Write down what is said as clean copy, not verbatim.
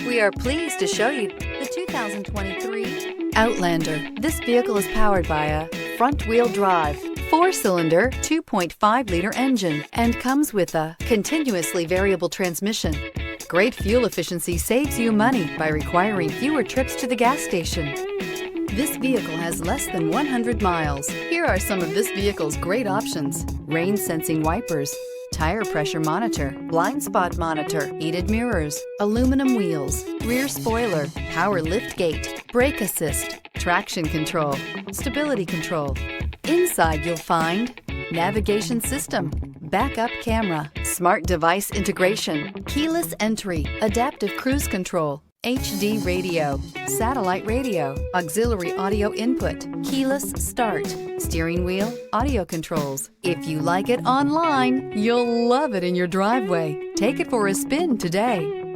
We are pleased to show you the 2023 Outlander. This vehicle is powered by a front-wheel drive, 4-cylinder, 2.5-liter engine, and comes with a continuously variable transmission. Great fuel efficiency saves you money by requiring fewer trips to the gas station. This vehicle has less than 100 miles. Here are some of this vehicle's great options: rain-sensing wipers, tire pressure monitor, blind spot monitor, heated mirrors, aluminum wheels, rear spoiler, power liftgate, brake assist, traction control, stability control. Inside you'll find navigation system, backup camera, smart device integration, keyless entry, adaptive cruise control, HD radio, satellite radio, auxiliary audio input, keyless start, steering wheel audio controls. If you like it online, you'll love it in your driveway. Take it for a spin today.